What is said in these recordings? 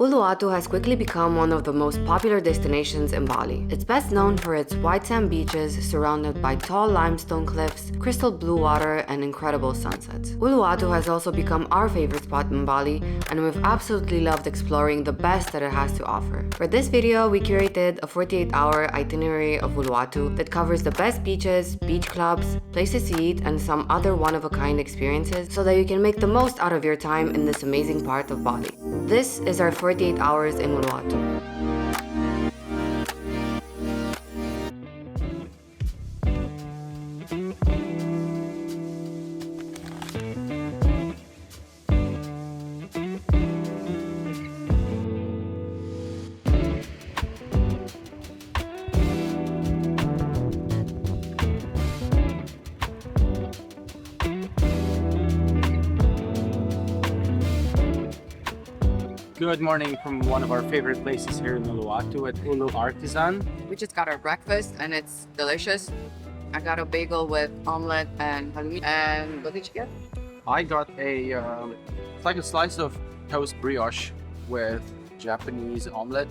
Uluwatu has quickly become one of the most popular destinations in Bali. It's best known for its white sand beaches surrounded by tall limestone cliffs, crystal blue water, and incredible sunsets. Uluwatu has also become our favorite spot in Bali, and we've absolutely loved exploring the best that it has to offer. For this video, we curated a 48-hour itinerary of Uluwatu that covers the best beaches, beach clubs, places to eat, and some other one-of-a-kind experiences so that you can make the most out of your time in this amazing part of Bali. This is our 48 hours in Uluwatu. Good morning from one of our favorite places here in Uluwatu at Ulu Artisan. We just got our breakfast and it's delicious. I got a bagel with omelette and palmilla. And what did you get? I got it's like a slice of toast brioche with Japanese omelette.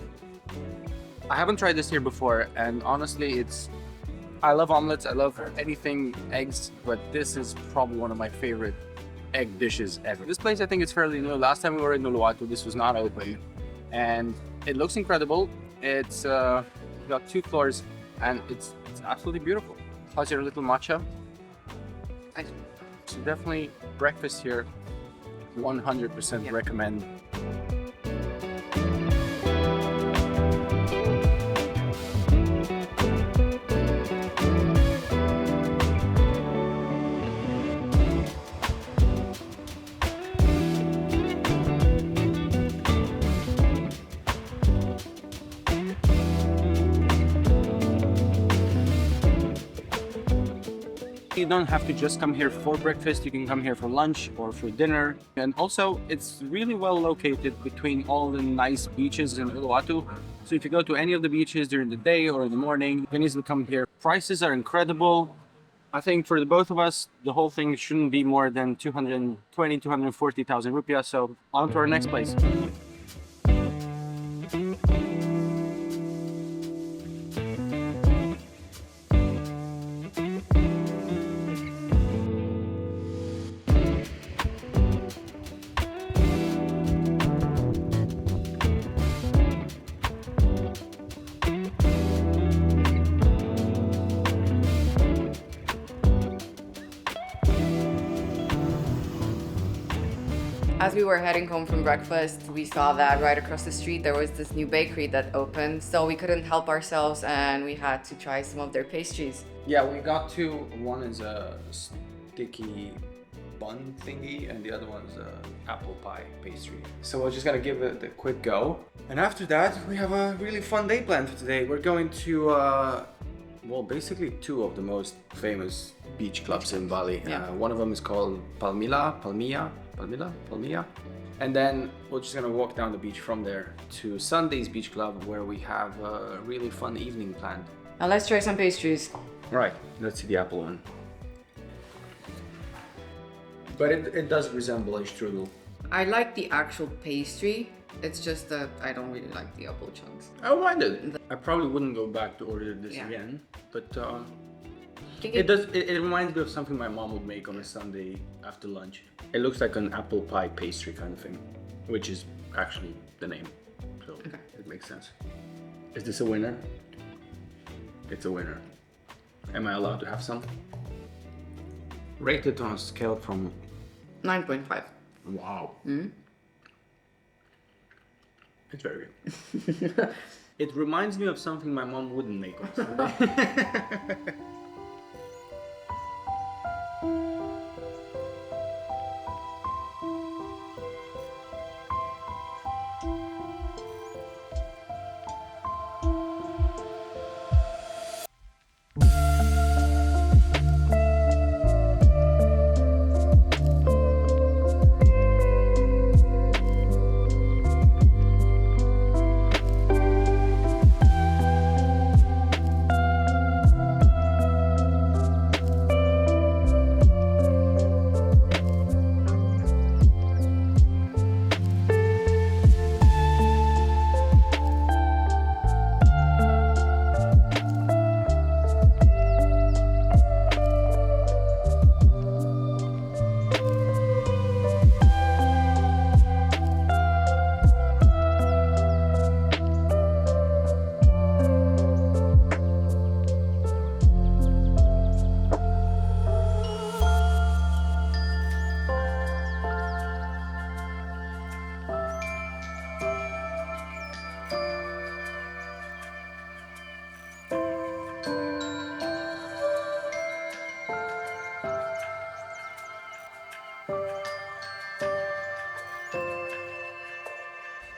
I haven't tried this here before, and honestly, I love omelets, I love anything eggs, but this is probably one of my favorite egg dishes ever. This place, I think, is fairly new. Last time we were in Uluwatu, this was not open, and it looks incredible. It's got 2 floors, and it's absolutely beautiful. How's your little matcha? So definitely breakfast here, 100% recommend. You don't have to just come here for breakfast, you can come here for lunch or for dinner. And also, it's really well located between all the nice beaches in Uluwatu. So if you go to any of the beaches during the day or in the morning, you can easily come here. Prices are incredible. I think for the both of us, the whole thing shouldn't be more than 240,000 rupiah. So on to our next place. As we were heading home from breakfast, we saw that right across the street there was this new bakery that opened. So we couldn't help ourselves and we had to try some of their pastries. Yeah, we got 2. One is a sticky bun thingy and the other one's a apple pie pastry. So we're just gonna give it a quick go. And after that, we have a really fun day planned for today. We're going to, well, basically 2 of the most famous beach clubs in Bali. Yeah. One of them is called Palmilla. And then we're just gonna walk down the beach from there to Sunday's Beach Club, where we have a really fun evening planned. Now let's try some pastries. Right, let's see the apple one. But it does resemble a strudel. I like the actual pastry. It's just that I don't really like the apple chunks. I don't mind it. I probably wouldn't go back to order this again, but it reminds me of something my mom would make on a Sunday after lunch. It looks like an apple pie pastry kind of thing, which is actually the name, so it makes sense. Is this a winner? It's a winner. Am I allowed to have some? Rate it on a scale from 9.5. Wow. It's very good. It reminds me of something my mom wouldn't make on Sunday.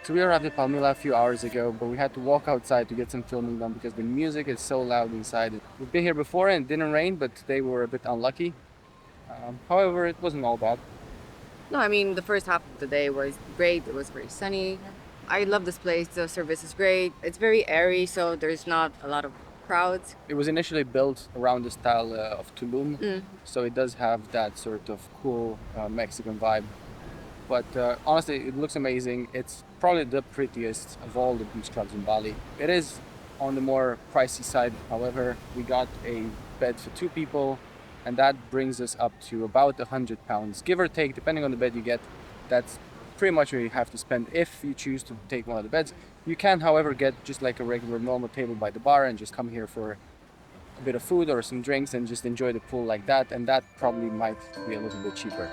So we arrived at Palmilla a few hours ago, but we had to walk outside to get some filming done because the music is so loud inside. We've been here before and it didn't rain, but today we were a bit unlucky. However, it wasn't all bad. No, I mean, the first half of the day was great. It was very sunny. I love this place. The service is great. It's very airy, so there's not a lot of crowds. It was initially built around the style of Tulum, so it does have that sort of cool Mexican vibe. But honestly, it looks amazing. It's probably the prettiest of all the beach clubs in Bali. It is on the more pricey side. However, we got a bed for 2 people, and that brings us up to about £100, give or take, depending on the bed you get. That's pretty much what you have to spend if you choose to take one of the beds. You can, however, get just like a regular normal table by the bar and just come here for a bit of food or some drinks and just enjoy the pool like that, and that probably might be a little bit cheaper.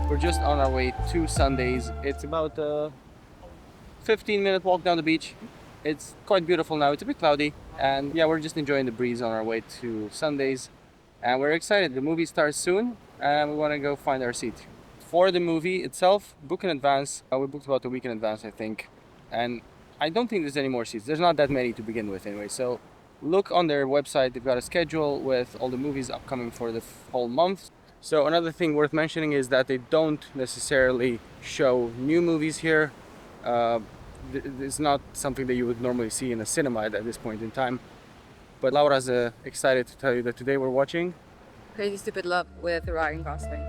We're just on our way to Sundays. It's about a 15-minute walk down the beach. It's quite beautiful now. It's a bit cloudy, and yeah, we're just enjoying the breeze on our way to Sundays, and we're excited. The movie starts soon, and we want to go find our seat. For the movie itself, book in advance. We booked about a week in advance, I think, and I don't think there's any more seats. There's not that many to begin with anyway, so look on their website. They've got a schedule with all the movies upcoming for the whole month. So another thing worth mentioning is that they don't necessarily show new movies here. It's not something that you would normally see in a cinema at this point in time. But Laura's excited to tell you that today we're watching Crazy Stupid Love with Ryan Gosling.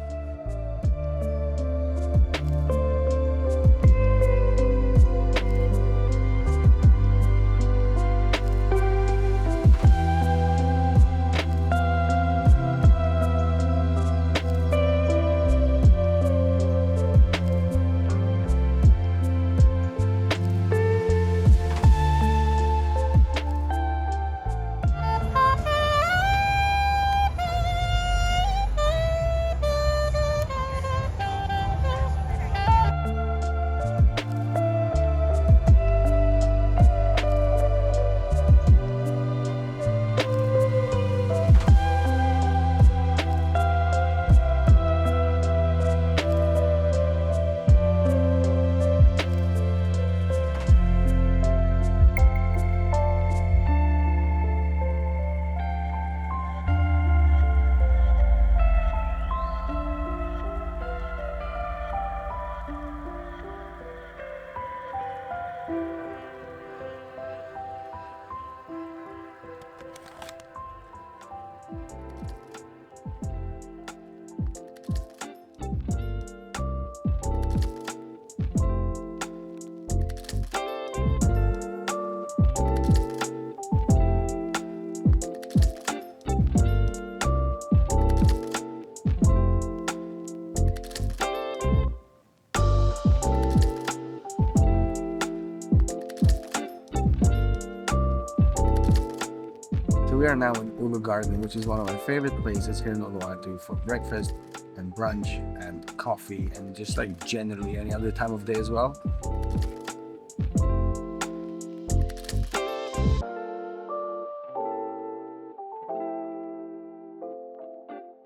We are now in Ulu Garden, which is one of my favorite places here in Uluwatu for breakfast and brunch and coffee and just like generally any other time of day as well.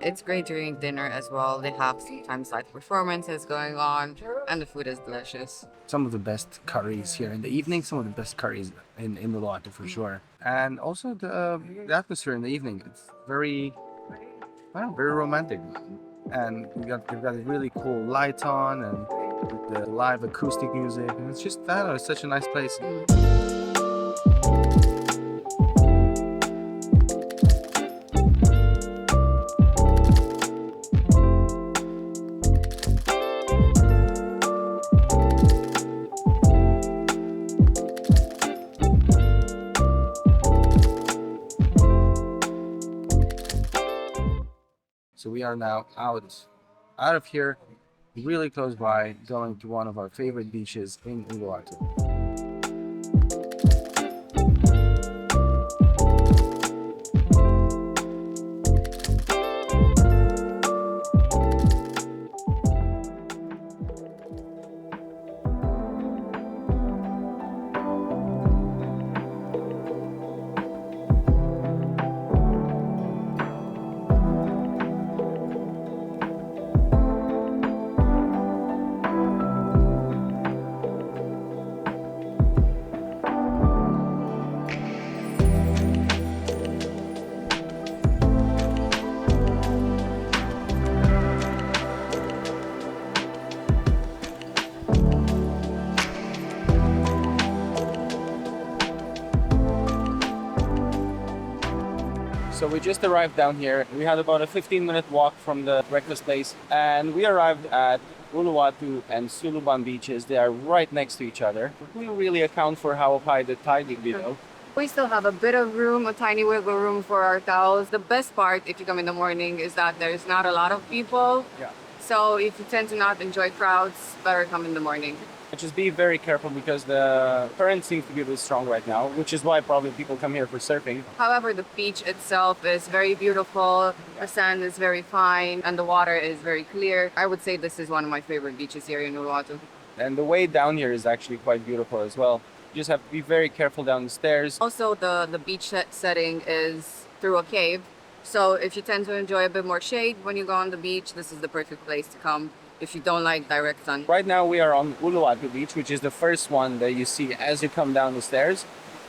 It's great during dinner as well. They have sometimes live performances going on, and the food is delicious. Some of the best curries here in the evening, some of the best curries in Uluwatu for sure. And also the atmosphere in the evening, it's very, well, very romantic. And they've got really cool lights on and with the live acoustic music. And it's just, I don't know, it's such a nice place. we are now out of here, really close by, going to one of our favorite beaches in Uluwatu. So we just arrived down here. We had about a 15-minute walk from the breakfast place, and we arrived at Uluwatu and Suluban beaches. They are right next to each other. We don't really account for how high the tide will be though. We still have a bit of room, a tiny wiggle room for our towels. The best part, if you come in the morning, is that there's not a lot of people. Yeah. So if you tend to not enjoy crowds, better come in the morning. Just be very careful because the current seems to be really strong right now, which is why probably people come here for surfing. However, the beach itself is very beautiful. The sand is very fine and the water is very clear. I would say this is one of my favorite beaches here in Uluwatu. And the way down here is actually quite beautiful as well. You just have to be very careful down the stairs. Also, the beach setting is through a cave. So if you tend to enjoy a bit more shade when you go on the beach, this is the perfect place to come if you don't like direct sun. Right now we are on Uluwatu beach, which is the first one that you see as you come down the stairs.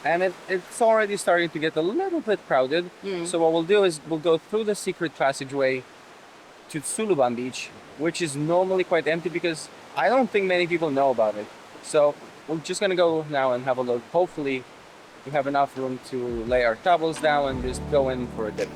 And it's already starting to get a little bit crowded. So what we'll do is we'll go through the secret passageway to Suluban beach, which is normally quite empty because I don't think many people know about it. So we're just gonna go now and have a look. Hopefully we have enough room to lay our towels down and just go in for a dip.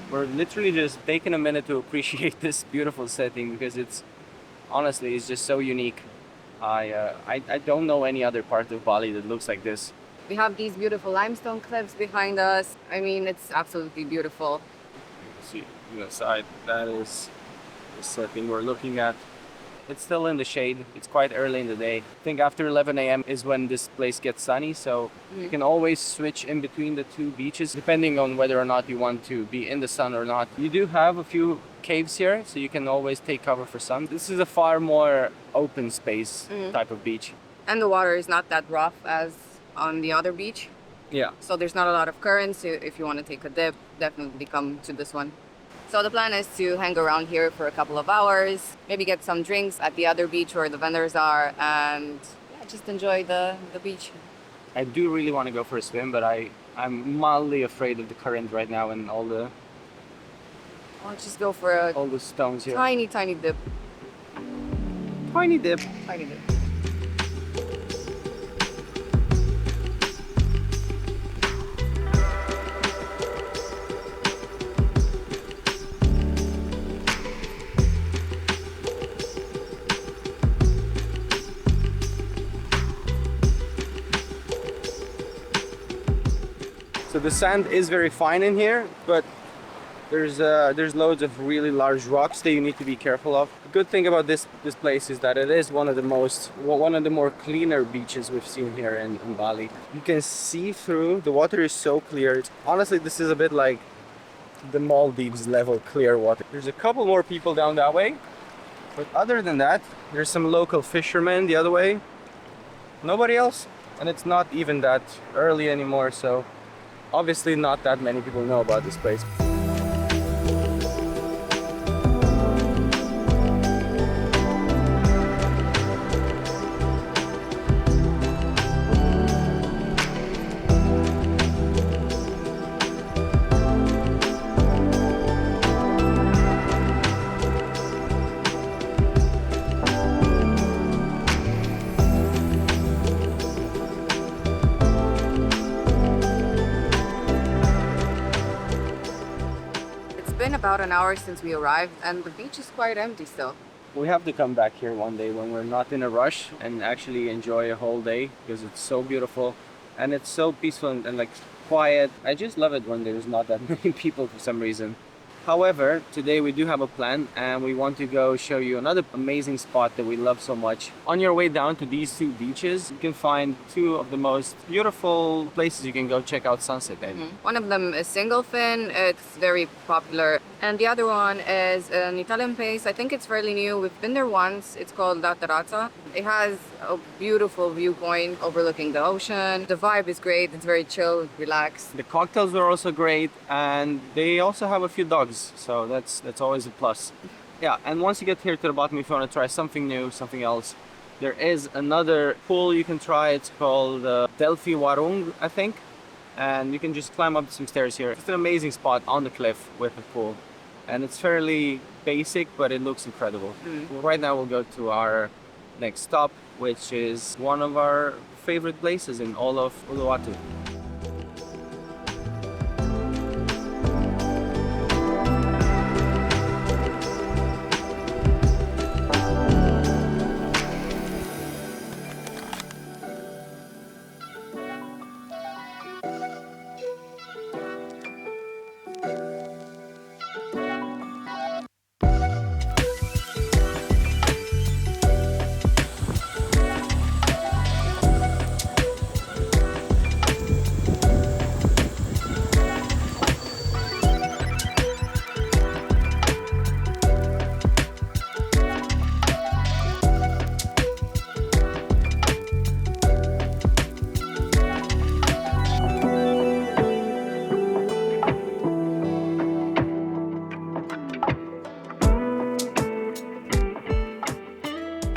We're literally just taking a minute to appreciate this beautiful setting because it's honestly it's just so unique. I don't know any other part of Bali that looks like this. We have these beautiful limestone cliffs behind us. I mean, it's absolutely beautiful. See on the side, that is the setting we're looking at. It's still in the shade. It's quite early in the day. I think after 11 a.m. is when this place gets sunny, so you can always switch in between the two beaches depending on whether or not you want to be in the sun or not. You do have a few caves here, so you can always take cover for sun. This is a far more open space type of beach. And the water is not that rough as on the other beach. Yeah. So there's not a lot of currents. So if you want to take a dip, definitely come to this one. So the plan is to hang around here for a couple of hours, maybe get some drinks at the other beach where the vendors are, and just enjoy the beach. I do really want to go for a swim, but I'm mildly afraid of the current right now and all the I'll just go for all the stones here. tiny dip. Tiny dip. Tiny dip. So the sand is very fine in here, but there's loads of really large rocks that you need to be careful of. The good thing about this place is that it is one of the more cleaner beaches we've seen here in Bali. You can see through. The water is so clear. Honestly, this is a bit like the Maldives level clear water. There's a couple more people down that way, but other than that, there's some local fishermen the other way. Nobody else, and it's not even that early anymore, so obviously not that many people know about this place. about an hour since we arrived, and the beach is quite empty still. We have to come back here one day when we're not in a rush and actually enjoy a whole day, because it's so beautiful and it's so peaceful and like quiet. I just love it when there's not that many people for some reason. However, today we do have a plan and we want to go show you another amazing spot that we love so much. On your way down to these two beaches, you can find two of the most beautiful places you can go check out sunset at. One of them is Single Fin, it's very popular. And the other one is an Italian place. I think it's fairly new. We've been there once. It's called La Terrazza. It has a beautiful viewpoint overlooking the ocean. The vibe is great. It's very chill, relaxed. The cocktails are also great, and they also have a few dogs, so that's always a plus. Yeah, and once you get here to the bottom, if you want to try something new, something else, there is another pool you can try. It's called Delphi Warung, I think. And you can just climb up some stairs here. It's an amazing spot on the cliff with a pool. And it's fairly basic, but it looks incredible. Right now we'll go to our next stop, which is one of our favorite places in all of Uluwatu.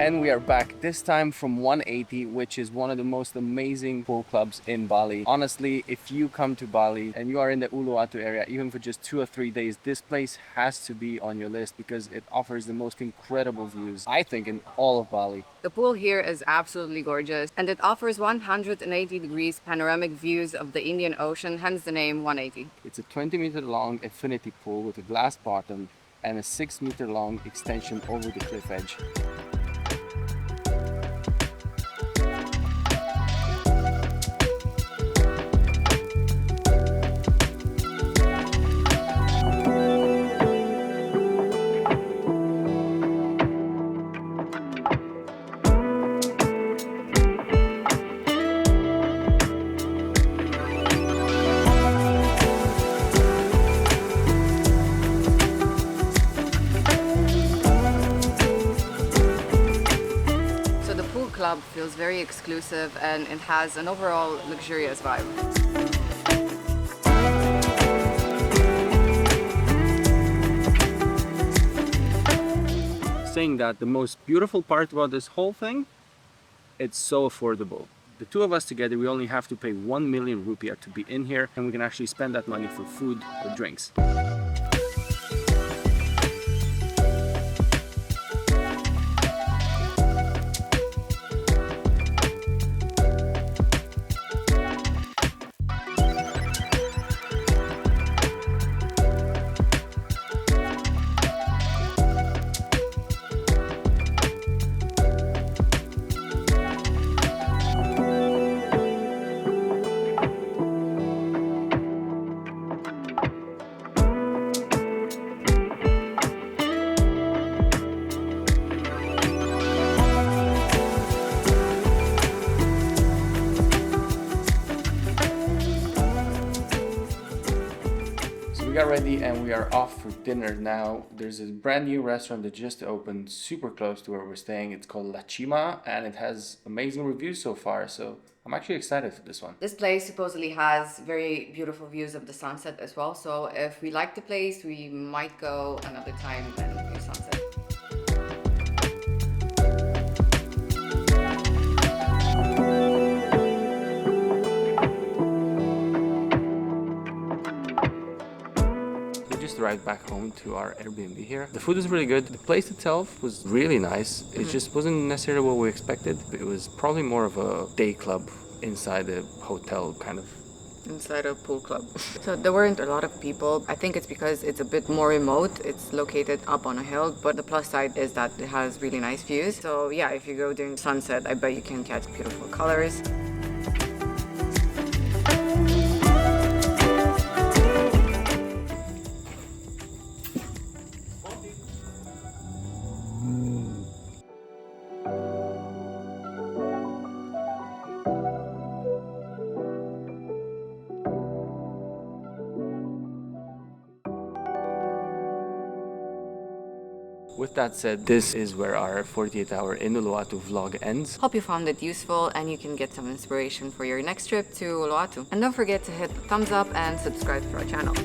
And we are back, this time from 180, which is one of the most amazing pool clubs in Bali. Honestly, if you come to Bali and you are in the Uluwatu area, even for just 2 or 3 days, this place has to be on your list because it offers the most incredible views, I think, in all of Bali. The pool here is absolutely gorgeous, and it offers 180 degrees panoramic views of the Indian Ocean, hence the name 180. It's a 20-meter long infinity pool with a glass bottom and a 6-meter long extension over the cliff edge. Club feels very exclusive and it has an overall luxurious vibe. Saying that, the most beautiful part about this whole thing, it's so affordable. The two of us together, we only have to pay 1 million rupiah to be in here, and we can actually spend that money for food or drinks. We got ready and we are off for dinner now. There's a brand new restaurant that just opened super close to where we're staying. It's called Cima and it has amazing reviews so far, so I'm actually excited for this one. This place supposedly has very beautiful views of the sunset as well, so if we like the place, we might go another time and view sunset. Right back home to our Airbnb here. The food was really good. The place itself was really nice. It just wasn't necessarily what we expected. It was probably more of a day club inside a hotel kind of inside a pool club. So there weren't a lot of people. I think it's because it's a bit more remote. It's located up on a hill, but the plus side is that it has really nice views. So yeah, if you go during sunset, I bet you can catch beautiful colors. With that said, this is where our 48-hour in Uluwatu vlog ends. Hope you found it useful and you can get some inspiration for your next trip to Uluwatu. And don't forget to hit the thumbs up and subscribe to our channel.